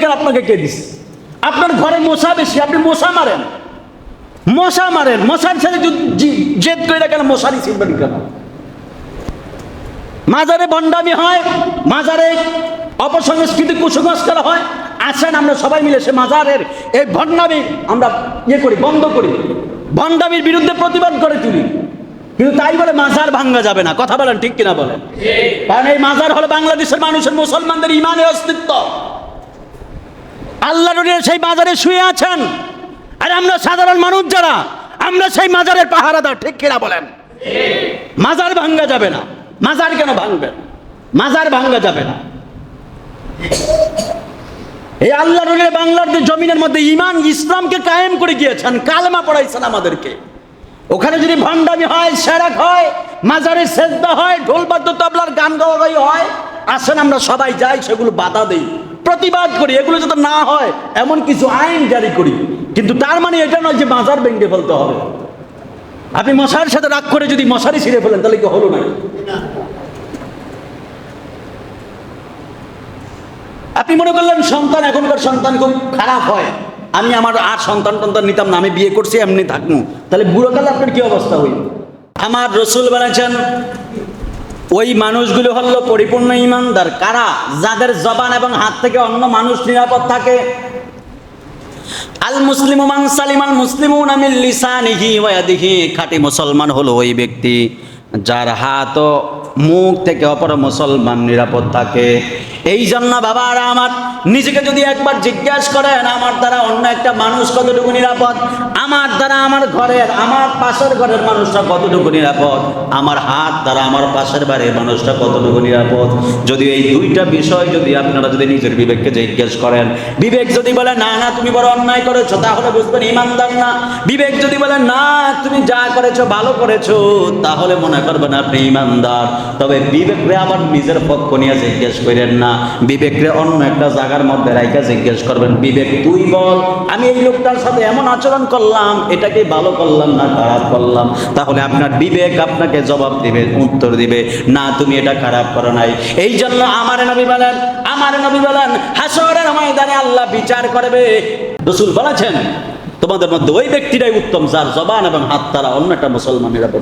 অধিকার আপনাকে কে দিছে? আপনার ঘরে মশা বেশি, আপনি মশা মারেন, মশার ছেলে জেদ করে কেন মশারি ছিনবেন কেন? মাজারে ভণ্ডামি হয়, মাজারে অপসংস্কৃতি কুসংস্কার হয়। আসেন আমরা সবাই মিলে সে মাজারের এই ভণ্ডামি আমরা করি, বন্ধ করি, ভণ্ডামির বিরুদ্ধে প্রতিবাদ করে তুলি। কিন্তু তাই বলে মাজার ভাঙ্গা যাবে না। কথা বলেন ঠিক কিনা বলেন? কারণ এই মাজার হলো বাংলাদেশের মানুষের, মুসলমানদের ইমানের অস্তিত্ব। আল্লাহ নবী সেই মাজারে শুয়ে আছেন, আর আমরা সাধারণ মানুষ যারা, আমরা সেই মাজারের পাহারাদার। ঠিক কিনা বলেন? মাজার ভাঙ্গা যাবে না। মাজার কেন ভাঙবেন? মাজার ভাঙ্গা যাবে না। এই আল্লাহ নবী বাংলার জমিনের মধ্যে ইমান ইসলামকে কায়েম করে গিয়েছেন, কালেমা পড়াইছেন আমাদেরকে। ওখানে যদি ভণ্ডামি হয়, সেরাক হয়, মাজারে সেজদা হয়, ঢোল বাদ্য তবলার গান গাওয়াই হয়, আসেন আমরা সবাই যাই, সেগুলো বাধা দেই, প্রতিবাদ করি, এগুলো যাতে না হয় এমন কিছু আইন জারি করি। কিন্তু তার মানে এটা নয় যে মাজার ভেঙে ফেলতে হবে। আপনি মশার সাথে রাগ করে যদি মশারি ছিঁড়ে ফেলেন তাহলে কি হলো না? আপনি মনে করলেন সন্তান, এখনকার সন্তান খুব খারাপ হয়, আমি আমার আর সন্তান নিতাম না, আমি বিয়ে করছি এমনি থাকবো, তাহলে বুড়োকালে আপনার কি অবস্থা হইল? আমার রসুল বলেছেন ওই মানুষগুলো হলো পরিপূর্ণ ইমানদার কারা? যাদের জবান এবং হাত থেকে অন্য মানুষ নিরাপদ থাকে। আল মুসলিমু মান সালিমাল মুসলিমুনা মিন লিসানিহি ওয়া ইয়াদিহি। খাঁটি মুসলমান হলো ওই ব্যক্তি যার হাত ও মুখ থেকে অপর মুসলমান নিরাপদ থাকে। এই জন্য বাবারা আমার, নিজেকে যদি একবার জিজ্ঞাসা করেন আমার দ্বারা অন্য একটা মানুষ কতটুকু নিরাপদ, আমার দ্বারা আমার ঘরের, আমার পাশের ঘরের মানুষটা কতটুকু নিরাপদ, আমার হাত দ্বারা আমার পাশের বাড়ির মানুষটা কতটুকু নিরাপদ, যদি এই দুইটা বিষয় যদি আপনারা যদি নিজের বিবেককে জিজ্ঞেস করেন, বিবেক যদি বলে না না তুমি বড় অন্যায় করেছো, তাহলে বুঝবেন ইমানদার না। বিবেক যদি বলে না তুমি যা করেছো ভালো করেছো, তাহলে মনে করবেন আপনি ইমানদার। তবে বিবেকরে আবার নিজের পক্ষ নিয়ে জিজ্ঞেস করেন না, বিবেকরে অন্য একটা জায়গার মধ্যে রাইখা জিজ্ঞেস করবেন, বিবেক তুই বল আমি এই লোকটার সাথে এমন আচরণ করলাম, এটাকে ভালো করলাম না খারাপ করলাম? তাহলে আপনার বিবেক আপনাকে জবাব দিবে, উত্তর দিবে না তুমি এটা খারাপ করো নাই। এই জন্য আমার নবী বলেন হাসরের ময়দানে আল্লাহ বিচার করবে। রাসূল বলেছেন তোমাদের মধ্যে ওই ব্যক্তিটাই উত্তম যার জবান এবং হাত দ্বারা অন্য একটা মুসলমান নিরাপদ।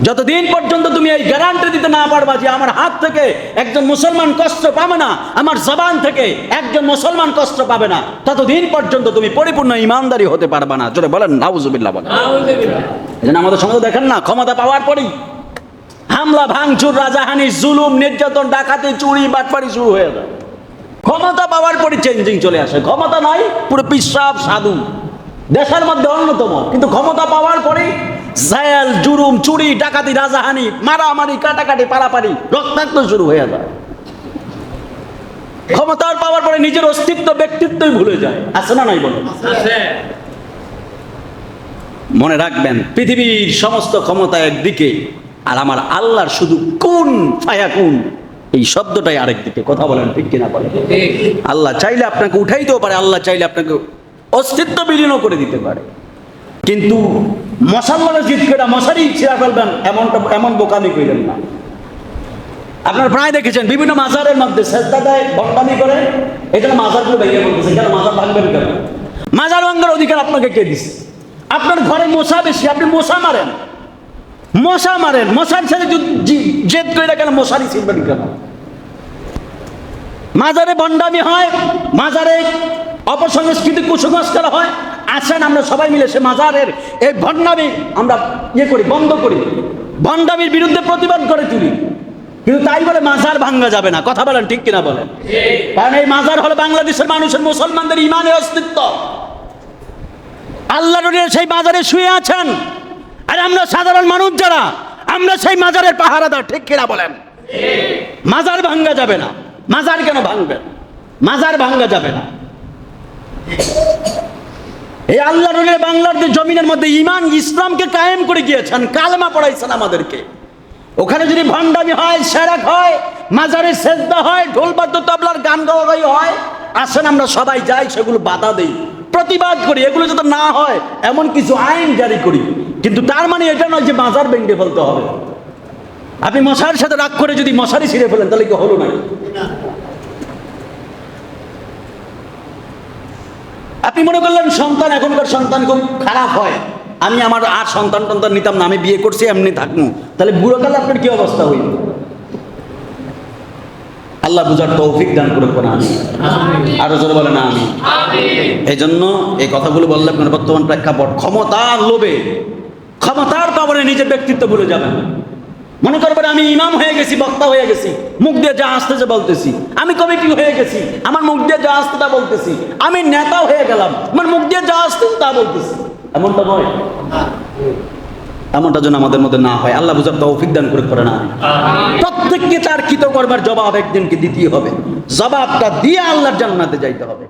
যতদিন পর্যন্ত তুমি এই গ্যারান্টি দিতে না পারবা যে আমার হাত থেকে একজন মুসলমান কষ্ট পাবে না, আমার জবান থেকে একজন মুসলমান কষ্ট পাবে না, ততদিন পর্যন্ত তুমি পরিপূর্ণ ইমানদারি হতে পারবা না। জোরে বলেন নাউজুবিল্লাহ। বলেন এই আমাদের সমাজে দেখেন না, ক্ষমতা পাওয়ার পরেই হামলা ভাঙচুর, রাজাহানি, জুলুম, নির্যাতন, ডাকাতি, চুরি, বাটপারি শুরু হয়ে যায়। ক্ষমতা পাওয়ার পরে চেঞ্জিং চলে আসে। ক্ষমতা নাই, পুরো পিশাব সাধু দেশের মধ্যে অন্যতম, কিন্তু ক্ষমতা পাওয়ার পরে জেল, জুলুম, চুরি, ডাকাতি, রাজাহানি, মারামারি, কাটাকাটি, পারাপারি, রক্তাক্ত শুরু হয়ে যায়। ক্ষমতার পাওয়ার পরে নিজের অস্তিত্ব, ব্যক্তিত্বই ভুলে যায়। আছে না নাই বলো? মনে রাখবেন পৃথিবীর সমস্ত ক্ষমতা একদিকে, আর আমার আল্লাহর শুধু কুন ফায়াকুন এই শব্দটাই আরেকদিকে। কথা বলেন ঠিক কিনা বলেন? আল্লাহ চাইলে আপনাকে উঠাইতেও পারে, আল্লাহ চাইলে আপনাকে অস্তিত্ব বিলীন করে দিতে পারে। কিন্তু মশাল্লারে জিত করে মশারি ছিঁড়া ফেলবেন এমন বোকামি কইলেন না। আপনারা প্রায় দেখেছেন বিভিন্ন মাজারের মধ্যে সেজদা দেয়, ভণ্ডামি করে, এই জন্য মাজারগুলো ভেঙে পড়তেছে। কেন মাজার ভাঙবেন কেন? মাজার ভাঙার অধিকার আপনাকে কে দিছে? আপনার ঘরে মশা বেশি, আপনি মশা মারেন, মশার ছেলে জেদ করে কেন মশারি ছিনবেন কেন? মাজারে ভণ্ডামি হয়, মাজারে অপসংস্কৃতি কুসংস্কার হয়। আসেন আমরা সবাই মিলে সে মাজারের এই ভণ্ডামি আমরা করি, বন্ধ করি, ভণ্ডামির বিরুদ্ধে প্রতিবাদ করে তুলি। কিন্তু তাই বলে মাজার ভাঙ্গা যাবে না। কথা বলেন ঠিক কিনা বলেন? কারণ এই মাজার হলো বাংলাদেশের মানুষের, মুসলমানদের ইমানের অস্তিত্ব। আল্লাহ নবী সেই মাজারে শুয়ে আছেন, আর আমরা সাধারণ মানুষ যারা, আমরা সেই মাজারের পাহারাদার। ঠিক কিনা বলেন? মাজার ভাঙ্গা যাবে না। মাজার কেন ভাঙবেন? মাজার ভাঙ্গা যাবে না। এই আল্লাহ নবী বাংলার জমিনের মধ্যে ইমান ইসলামকে কায়েম করে গিয়েছেন, কালেমা পড়াইছেন আমাদেরকে। ওখানে যদি ভণ্ডামি হয়, সেরাক হয়, মাজারে সেজদা হয়, ঢোল বাদ্য তবলার গান গাওয়াই হয়, আসেন আমরা সবাই যাই, সেগুলো বাধা দেই, প্রতিবাদ করি, এগুলো যাতে না হয় এমন কিছু আইন জারি করি। কিন্তু তার মানে এটা নয় যে মাজার ভেঙে ফেলতে হবে। আপনি মশার সাথে রাগ করে যদি মশারি ছিঁড়ে ফেলেন তাহলে কি হলো না? আপনি মনে করলেন সন্তান, এখনকার সন্তান খুব খারাপ হয়, আমি আমার আর সন্তান টন্তান নিতাম না, আমি বিয়ে করছি এমনি থাকবো, তাহলে বুড়োকালে আপনার কি অবস্থা হইল? আল্লাহ বুঝার তৌফিক দান করে কোন আমি আরো জোরে বলে না আমি। এই জন্য এই কথাগুলো বললে আপনার বর্তমান প্রেক্ষাপট, ক্ষমতার লোভে, ক্ষমতার পাওয়ারে নিজের ব্যক্তিত্ব ভুলে যাবেন। মনে করবেন আমি ইমাম হয়ে গেছি, বক্তা হয়ে গেছি, মুখ দিয়ে যা আসতেছে বলতেছি, আমি কমিটি হয়ে গেছি, আমার মুখ দিয়ে যা আসতে তা বলতেছি, আমি নেতা হয়ে গেলাম, আমার মুখ দিয়ে যা আসতেছে তা বলতেছি, এমনটা নয়। এমনটা যেন আমাদের মধ্যে না হয়, আল্লাহ বুঝার তৌফিক দান করে না। প্রত্যেককে তার কৃত করবার জবাব একদিনকে দিতেই হবে, জবাবটা দিয়ে আল্লাহর জান্নাতে যাইতে হবে।